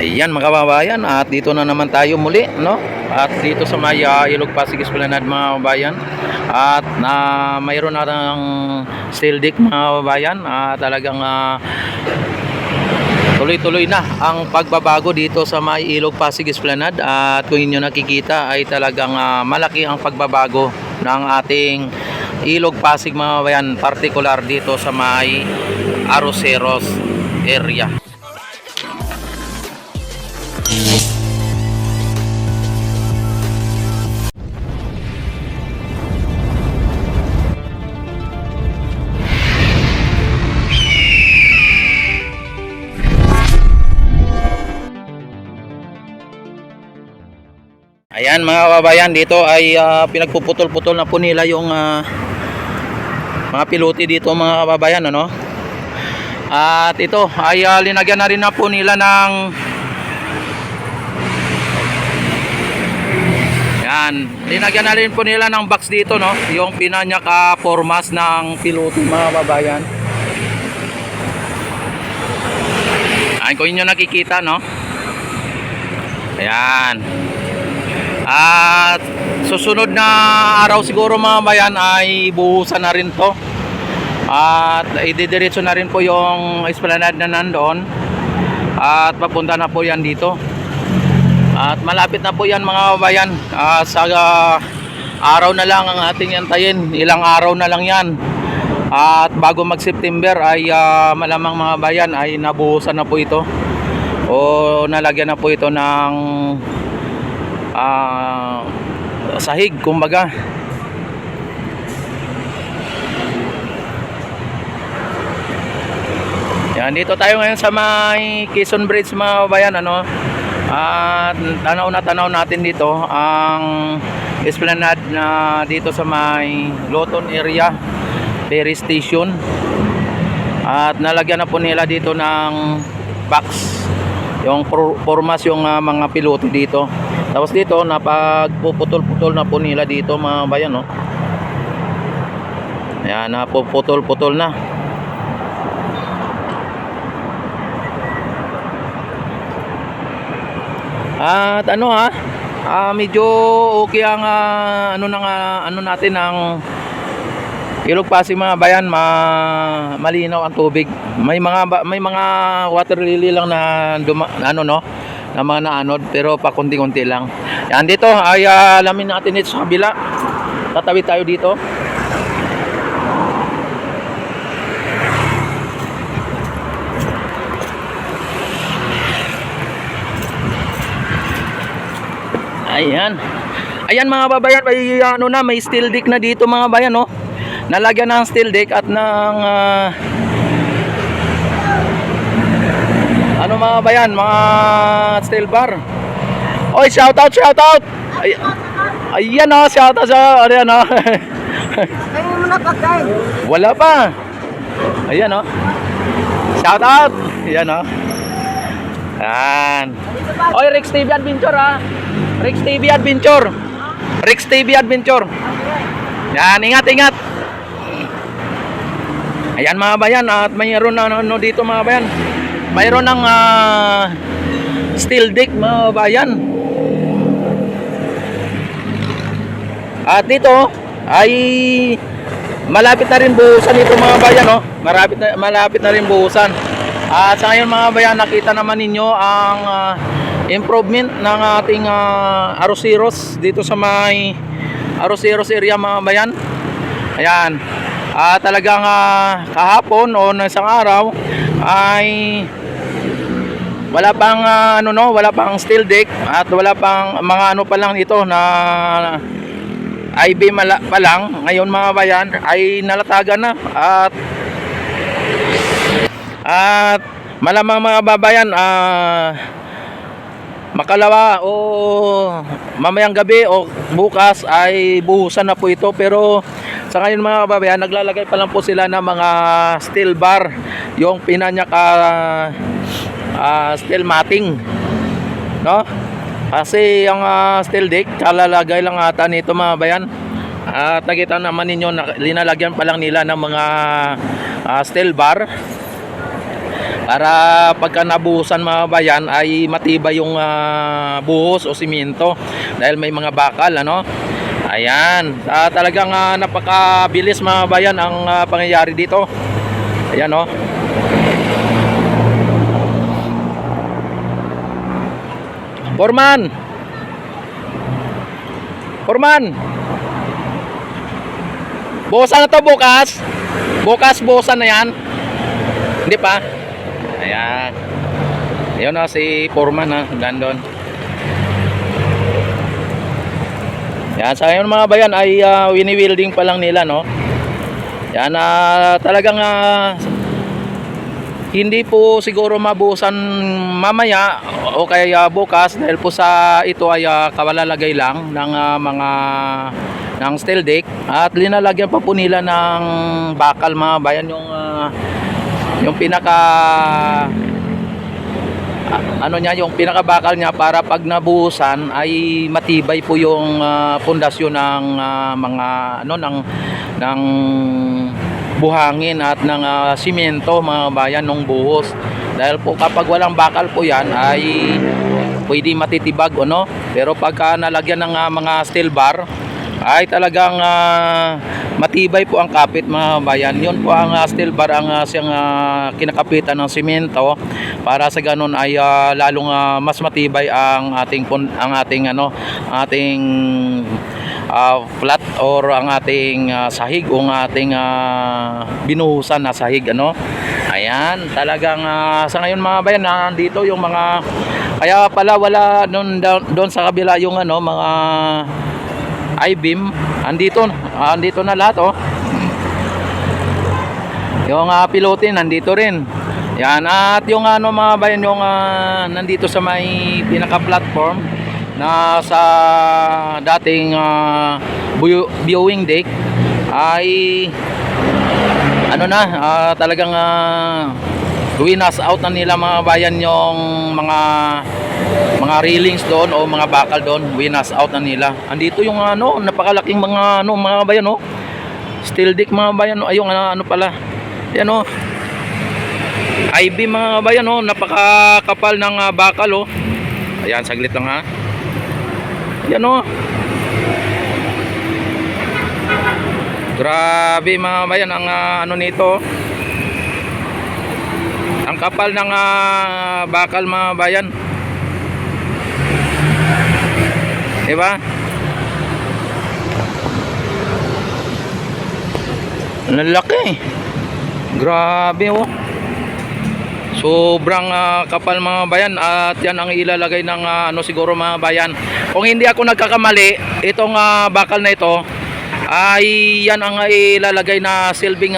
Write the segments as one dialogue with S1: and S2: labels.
S1: Ayan mga kababayan, at dito na naman tayo muli, no? At dito sa may Ilog Pasig Esplanade mga kababayan. At mayroon na ng steel deck mga kababayan. Talagang tuloy-tuloy na ang pagbabago dito sa may Ilog Pasig Esplanade. At kung inyo nakikita ay talagang malaki ang pagbabago ng ating Ilog Pasig mga kababayan, particular dito sa may Arroceros area. Ayan mga kababayan, dito ay pinagpuputol-putol na po nila yung mga pilote dito mga kababayan, ano? At ito ay linagyan na rin na po nila ng linagyan na rin po nila ng box dito, no? Yung pinanyaka formas ng pilote mga kababayan. Ayan, kung inyo nakikita, no? Ayan. At susunod na araw siguro mga bayan ay buhusan na rin to. At ididiretso na rin po yung esplanade na nandoon. At papunta na po yan dito. At malapit na po yan mga bayan. Sa araw na lang ang ating antayin. Ilang araw na lang yan. At bago mag September ay malamang mga bayan ay nabuhusan na po ito. O nalagyan na po ito ng sahig kumbaga. Yan, dito tayo ngayon sa may Quezon Bridge mga kabayan, ano? At tanaw natin dito ang esplanade na dito sa may Loton area ferry station. At nalagyan na po nila dito ng box yung formas yung mga piloto dito. Tapos dito napagpuputol-putol na po nila dito mga bayan, no? Ayan, napuputol-putol na. At medyo okay ang ano natin ang Ilog Pasig mga bayan, malinaw ang tubig. May mga water lily lang na na mga naanod, pero pa konti-konti lang. Yan, dito ay alamin natin ito sa kabila. Tatawid tayo dito. Ayan. Ayan mga babayan, may steel deck na dito mga bayan, no? Nalagyan ng steel deck at ng mga bayan, mga steel bar. Oy, shout out. Ayan, oh, shout out sa ayan, oh.
S2: Kayo muna pagkain.
S1: Wala pa. Ayan, oh. Shout out. Ayan, oh. Ayan. Oy, Rex TV Adventure, ha. Rex TV Adventure. Yan, ingat. Ayan mga bayan, at mayroon na dito mga bayan. Mayroon ng steel deck mga bayan. At dito ay malapit na rin buhusan ito mga bayan, no? Malapit na rin buhusan. At sa ngayon mga bayan, nakita naman ninyo ang improvement ng ating Arroceros dito sa may Arroceros area mga bayan. Ayan. Talagang kahapon o isang araw ay wala pang steel deck at wala pang mga pa lang ito na IB pa lang. Ngayon mga bayan ay nalatagan na at malamang mga babayan makalawa o mamayang gabi o bukas ay buhusan na po ito. Pero sa ngayon mga kababayan, naglalagay pa lang po sila ng mga steel bar, yung pinanyaka steel matting, no? Kasi yung steel deck kalalagay lang ata nito mga bayan. At nakita naman ninyo na linalagyan pa lang nila ng mga steel bar. para pagka nabuhusan mga bayan ay matibay yung buhos o simento dahil may mga bakal, ano. Ayan, talagang napakabilis mga bayan ang pangyayari dito. Ayan, oh. Foreman, buhusan na to bukas. Buhusan na yan. Hindi pa. Ayan. Ayun na si Foreman, ha, nandun. Yan, sa ngayon mga bayan ay wini-welding pa lang nila, no. Yan, talagang hindi po siguro mabuhusan mamaya o kaya bukas dahil po sa ito ay kawalalagay lang ng ng steel deck at linalagyan pa po nila ng bakal mga bayan yung pinaka yung pinakabakal niya para pag nabuhusan ay matibay po yung pundasyon ng mga ng buhangin at ng simento mga bayan ng buhos. Dahil po kapag walang bakal po yan ay pwede matitibag, ano, pero pagka nalagyan ng mga steel bar ay talagang matibay po ang kapit mga bayan. Yun po ang steel bar ang siyang kinakapitan ng simento para sa ganun ay lalong mas matibay ang ating flat or ang ating sahig o ang ating binuhusan na sahig, ano. Ayan, talagang sa ngayon mga bayan nandito yung mga, kaya pala wala doon sa kabila yung mga I-beam, andito na lahat, oh. Yung pilotin nandito rin. Yan, at yung mga bayan yung nandito sa may pinaka platform na sa dating viewing deck ay talagang winas out na nila mga bayan yung mga railings doon o mga bakal doon, winas out na nila. Andito yung napakalaking mga bayan, oh. Steel deck mga bayan, oh. Ayun pala. Yan, oh. I-beam mga bayan, oh. Napakakapal ng bakal, oh. Ayan, saglit lang, ha. Yan, oh. Grabe mga bayan ang nito. Ang kapal ng bakal mga bayan. Diba? Lalaki. Grabe, oh. Sobrang kapal mga bayan at yan ang ilalagay ng siguro mga bayan. Kung hindi ako nagkakamali, itong bakal na ito ay yan ang ilalagay na silbing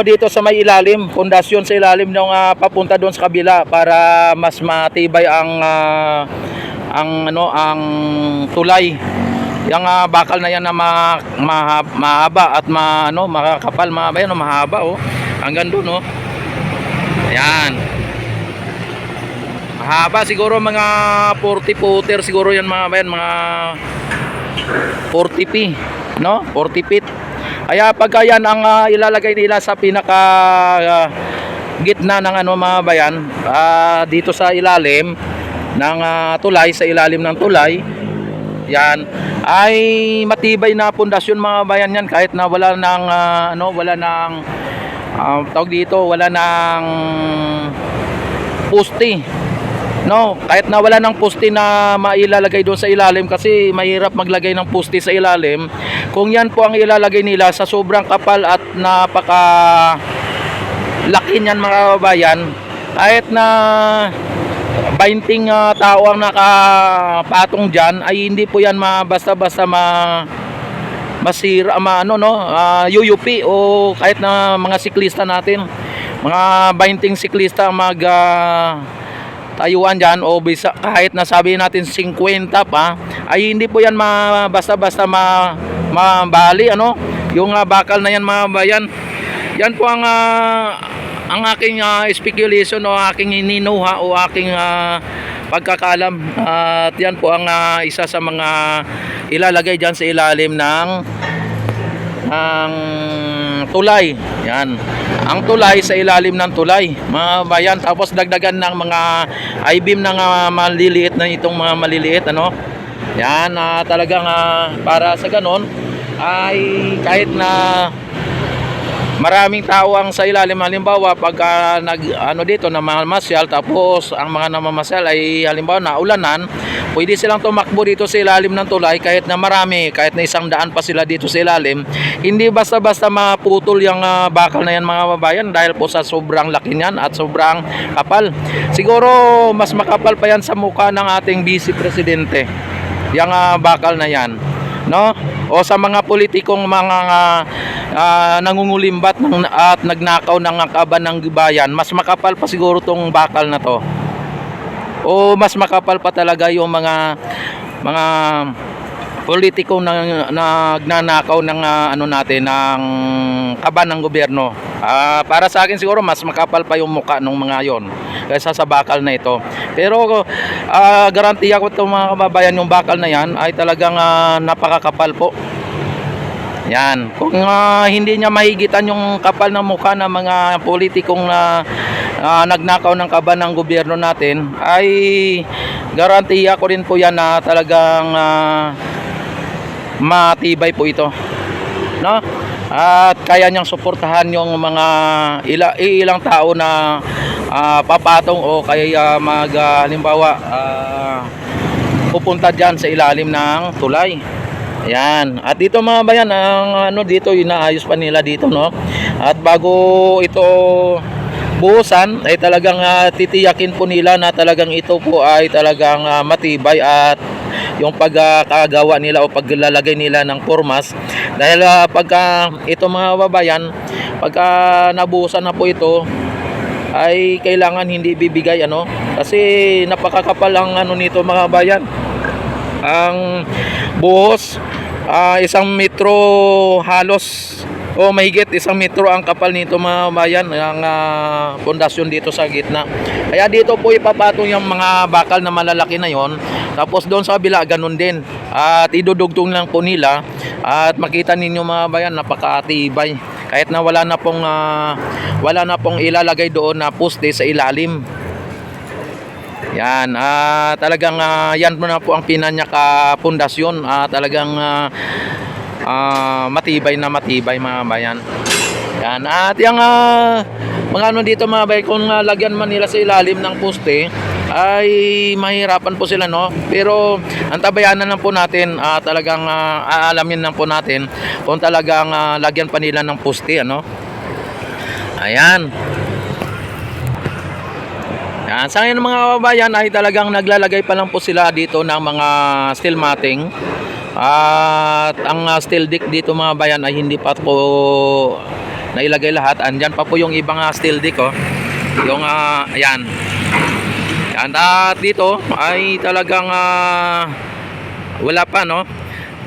S1: dito sa may ilalim, pundasyon sa ilalim ng papunta doon sa kabila para mas matibay ang tulay. Yung bakal na yan na mahaba at makakapal mga bayan, mahaba, oh. Hanggang doon, oh. Ayan. Mahaba siguro mga 40 footer siguro yan mga bayan, mga 40 feet, no? 40 feet. Kaya pagka yan ang ilalagay nila sa pinaka gitna ng mga bayan, dito sa ilalim ng tulay, sa ilalim ng tulay, yan ay matibay na pundasyon mga bayan yan, kahit na wala nang wala nang poste. No, kahit na wala ng poste na mailalagay doon sa ilalim kasi mahirap maglagay ng poste sa ilalim. Kung yan po ang ilalagay nila sa sobrang kapal at napaka laki niyan mga kababayan, kahit na 20 tao ang nakapatong dyan ay hindi po yan basta-basta masira, UUP o kahit na mga siklista natin, mga 20 siklista tayuan dyan o kahit na sabi natin 50 pa ay hindi po yan basta-basta mabali, yung bakal na yan mga bayan. Yan po ang aking speculation o aking ininuha o aking pagkakalam, at yan po ang isa sa mga ilalagay dyan sa ilalim ng tulay. Yan. Ang tulay sa ilalim ng tulay, mga bayan. Tapos dagdagan ng mga I-beam ng maliliit na itong mga maliliit, ano. Yan, talagang para sa ganon ay kahit na maraming tao ang sa ilalim, halimbawa pag dito na mamasyal, tapos ang mga namamasyal ay halimbawa naulanan, pwede silang tumakbo dito sa ilalim ng tulay kahit na marami, kahit na 100 pa sila dito sa ilalim. Hindi basta-basta maputol yung bakal na yan, mga babayan, dahil po sa sobrang laki niyan at sobrang kapal. Siguro mas makapal pa yan sa mukha ng ating Vice Presidente, yung bakal na yan, no? O sa mga politikong mga nangungulimbat at nagnakaw ng kaban ng bayan, mas makapal pa siguro tong bakal na to. O mas makapal pa talaga yung mga politikong nagnanakaw ng natin, ng kaban ng gobyerno. Para sa akin siguro mas makapal pa yung mukha ng mga yon kaysa sa bakal na ito. Pero garantiya ko ito, mga kababayan, yung bakal na yan ay talagang napakakapal po. Yan. Kung hindi niya mahigitan yung kapal ng mukha ng mga politikong nagnakaw ng kaban ng gobyerno natin, ay garantiya ko rin po yan na talagang matibay po ito, no? At kaya niyang suportahan yung mga ilang tao na papatong o kaya halimbawa pupunta dyan sa ilalim ng tulay. Ayan. At dito, mga bayan, ang dito inaayos pa nila dito, no? At bago ito buhusan ay talagang titiyakin po nila na talagang ito po ay talagang matibay, at yung pagkagawa nila o paglalagay nila ng formas, dahil pagka ito, mga babayan, pagka nabuhusan na po ito ay kailangan hindi bibigay, kasi napakakapal ang nito, mga bayan. Ang buhos 1 metro halos, o mahigit 1 metro ang kapal nito, mga bayan, ang pundasyon dito sa gitna. Kaya dito po ipapatong yung mga bakal na malalaki na yon, tapos doon sa kabila ganun din, at idudugtong lang po nila, at makita ninyo, mga bayan, napakatibay kahit na wala na pong ilalagay doon na poste sa ilalim. Yan, talagang yan mo na po ang pinanyaka pundasyon, talagang matibay na matibay, mga bayan. Yan, at yung mga dito, mga bayan, kung lagyan man nila sa ilalim ng poste ay mahirapan po sila, no? Pero antabayanan lang po natin, talagang aalamin lang po natin kung talagang lagyan pa nila ng poste, ayan. Yan. Sa ngayon, mga kababayan, ay talagang naglalagay pa lang po sila dito ng mga steel matting. At ang steel deck dito, mga bayan, ay hindi pa po nailagay lahat. Andyan pa po yung ibang steel deck, yung ayan. Yan. At dito ay talagang wala pa, no?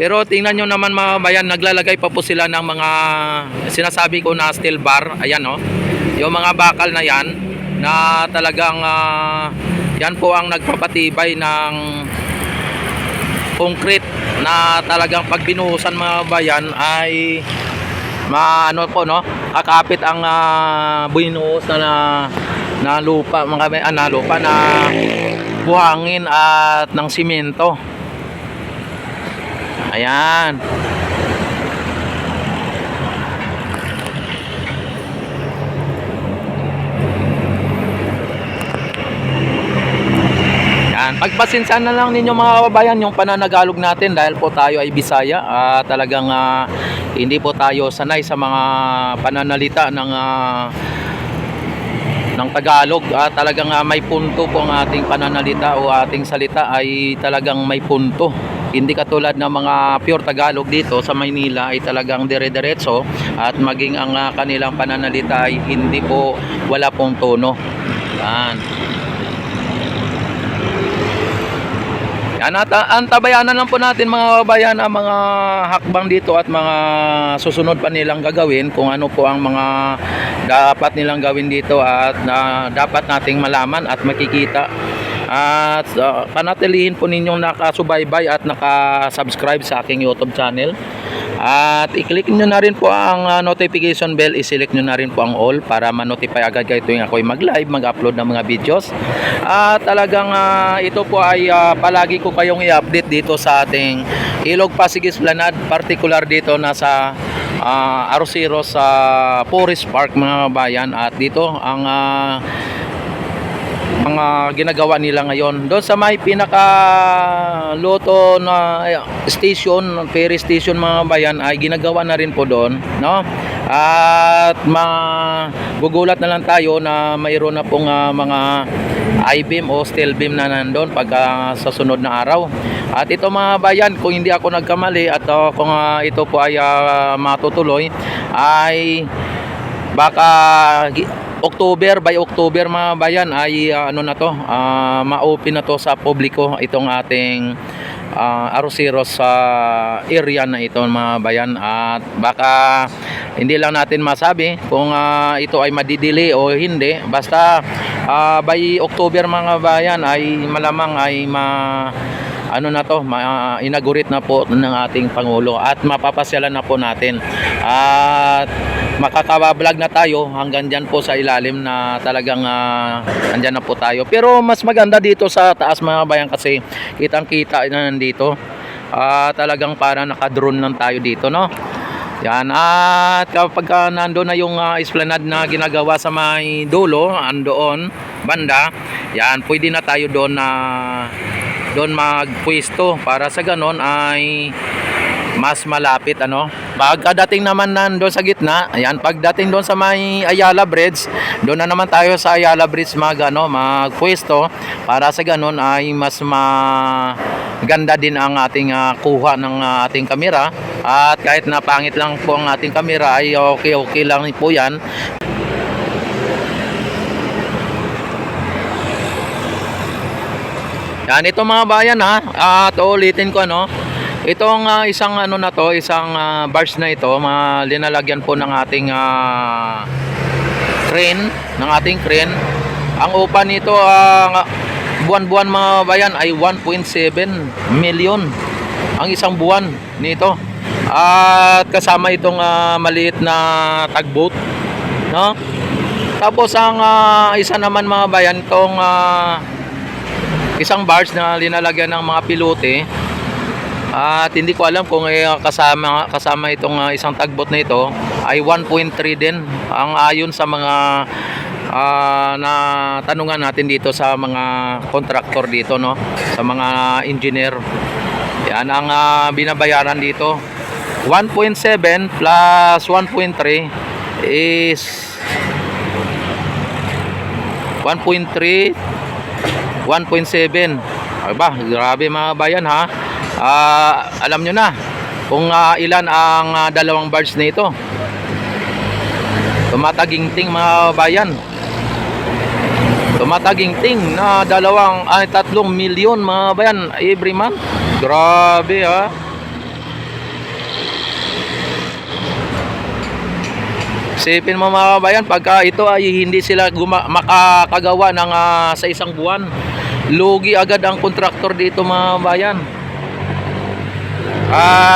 S1: Pero tingnan nyo naman, mga bayan, naglalagay pa po sila ng mga sinasabi ko na steel bar. Ayan, yung mga bakal na yan, na talagang yan po ang nagpapatibay ng concrete, na talagang pag binuhusan, mga bayan, ay kakapit ang binuhos na lupa, mga lupa na buhangin at ng simento. Ayan. Pagpasensyaan na lang ninyo, mga kababayan, yung pananagalog natin, dahil po tayo ay Bisaya, talagang hindi po tayo sanay sa mga pananalita ng Tagalog. Talagang may punto po ang ating pananalita o ating salita, ay talagang may punto. Hindi katulad ng mga pure Tagalog dito sa Maynila, ay talagang dire-diretso, at maging ang kanilang pananalita ay hindi po, wala pong tono. Yan. Antabayanan lang po natin, mga kababayan, ang mga hakbang dito at mga susunod pa nilang gagawin, kung ano po ang mga dapat nilang gawin dito, at dapat nating malaman at makikita. At panatilihin po ninyong nakasubaybay at nakasubscribe sa aking YouTube channel. At i-click nyo na rin po ang notification bell, i-select nyo na rin po ang all para ma-notify agad kayo tuwing ako'y mag-live, mag-upload ng mga videos. At talagang ito po ay palagi ko kayong i-update dito sa ating Ilog Pasig Esplanade, particular dito nasa Arroceros sa Forest Park mga bayan. At dito ang mga ginagawa nila ngayon doon sa may pinaka loto na station, ferry station mga bayan, ay ginagawa na rin po doon, no? At magugulat na lang tayo na mayroon na pong mga I-beam o steel beam na nandoon pagka sa sunod na araw. At ito mga bayan, kung hindi ako nagkamali at kung ito po ay matutuloy, ay baka by October mga bayan ay ma-open na to sa publiko itong ating Arroceros sa area na ito mga bayan. At baka hindi lang natin masabi kung ito ay madidili o hindi, basta by October mga bayan ay malamang ay inaugurate na po ng ating Pangulo at mapapasyalan na po natin at makakabablog na tayo hanggang dyan po sa ilalim na talagang andyan na po tayo. Pero mas maganda dito sa taas mga bayan kasi kitang kita na nandito, talagang para naka-drone lang tayo dito, no? Yan. At kapag nandoon na yung esplanade na ginagawa sa may dulo, andoon banda, yan, pwede na tayo doon magpwesto para sa ganon ay mas malapit, pagkadating naman nandoon sa gitna, ayan, pagdating doon sa may Ayala Bridge, doon na naman tayo sa Ayala Bridge magpwesto para sa ganon ay mas maganda din ang ating kuha ng ating kamera. At kahit na pangit lang po ang ating kamera ay okay lang po yan. Yan, ito mga bayan at ulitin ko itong isang isang bars na ito, linalagyan po ng ating crane. Ang upa nito buwan-buwan mga bayan ay 1.7 million ang isang buwan nito. At kasama itong maliit na tugboat, no? Tapos ang isa naman mga bayan, itong isang barge na linalagyan ng mga pilote. At hindi ko alam kung kasama itong isang tugboat na ito ay 1.3 din ang ayon sa mga natanungan natin dito sa mga contractor dito, no? Sa mga engineer. Yan ang binabayaran dito. 1.7 plus 1.3 is 1.3 1.7. Aba, grabe mga bayan alam nyo na kung ilan ang dalawang barge na ito. Tumataginting mga bayan. Tumataginting na 3 milyon mga bayan every month. Grabe Isipin mo mga bayan, pagka ito ay hindi sila makakagawa ng sa isang buwan, lugi agad ang kontraktor dito mga bayan.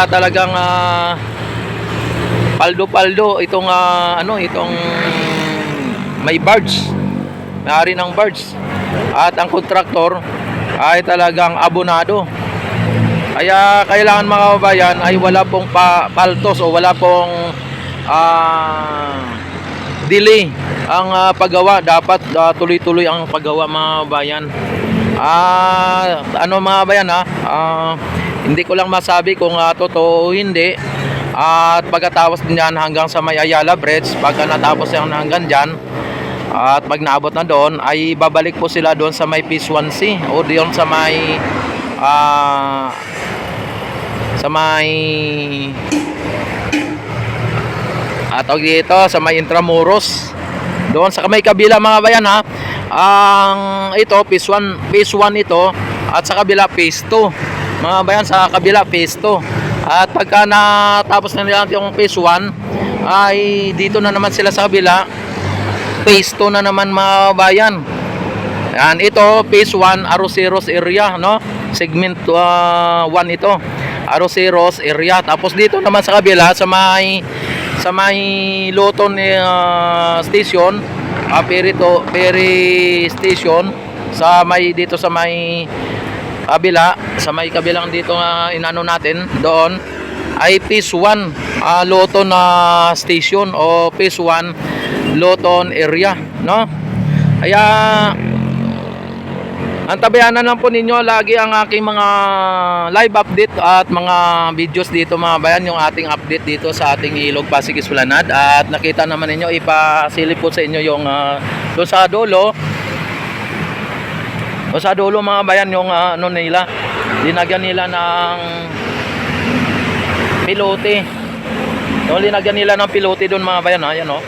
S1: Talagang paldo-paldo itong itong may barge, may-ari ng barge. At ang kontraktor ay talagang abonado. Kaya kailangan mga bayan ay wala pong paltos o wala pong delay ang paggawa. Dapat tuloy-tuloy ang paggawa mga bayan. Mga bayan hindi ko lang masabi kung totoo o hindi. At pagkatapos niyan hanggang sa may Ayala Bridge, pagka natapos yan hanggang dyan at pag naabot na doon ay babalik po sila doon sa may Phase 1C o doon sa may tawag dito sa may Intramuros, doon sa may kabila mga bayan ang ito Phase 1 ito, at sa kabila Phase 2 mga bayan, sa kabila Phase 2. At pagka natapos na nila yung Phase 1 ay dito na naman sila sa kabila Phase 2 na naman mga bayan. Yan, ito Phase 1 Arroceros area, no? Segment 1 ito. Arroceros area. Tapos dito naman sa kabila sa may Luton station, Peri station, sa may dito sa may kabilang dito inano natin doon ay Phase 1 Luton station o Phase 1 Luton area, no? Kaya antabayanan lang po ninyo lagi ang aking mga live update at mga videos dito mga bayan, yung ating update dito sa ating Ilog Pasig Esplanade. At nakita naman ninyo, ipasilip po sa inyo yung doon sa dulo. O sa dulo mga bayan, yung ano nila, linagyan nila ng pilote. Yung linagyan nila ng pilote doon mga bayan, ayan o.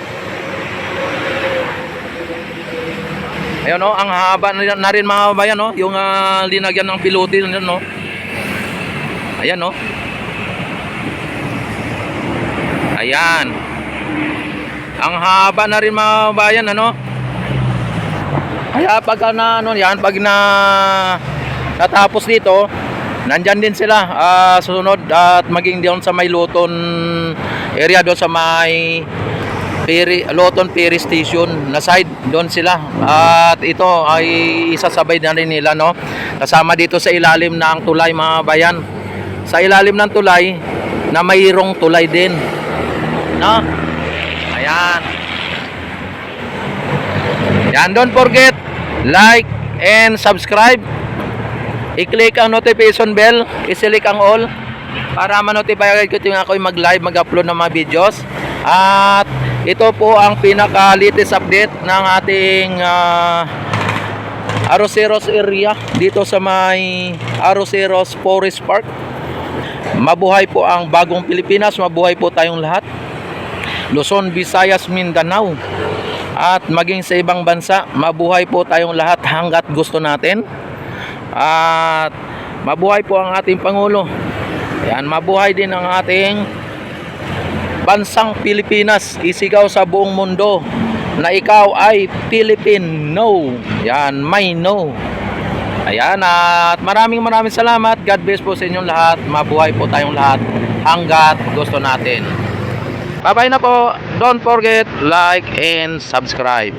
S1: Ayun o, ang haba na rin mga bayan o, yung linagyan ng pilote doon o. Ayan o. Ayan. Ang haba na rin mga bayan, ano. Kaya pag pag natapos dito, nandyan din sila susunod at maging doon sa may Luton area, doon sa may Luton Ferry Station na side, doon sila. At ito ay isasabay na rin nila, no? Kasama dito sa ilalim ng tulay mga bayan. Sa ilalim ng tulay na mayroong tulay din, no? Ayan. Yan, don't forget like and subscribe. I-click ang notification bell, i-select ang all para ma-notify kayo kung ako'y mag-live, mag-upload ng mga videos. At ito po ang pinaka-latest update ng ating Arroceros area dito sa may Arroceros Forest Park. Mabuhay po ang bagong Pilipinas, mabuhay po tayong lahat. Luzon, Visayas, Mindanao at maging sa ibang bansa, mabuhay po tayong lahat hanggat gusto natin. At mabuhay po ang ating Pangulo. Yan, mabuhay din ang ating bansang Pilipinas. Isigaw sa buong mundo na ikaw ay Filipino. Yan, may no. Ayan, at maraming salamat. God bless po sa inyong lahat. Mabuhay po tayong lahat hanggat gusto natin. Bye bye na po. Don't forget like and subscribe.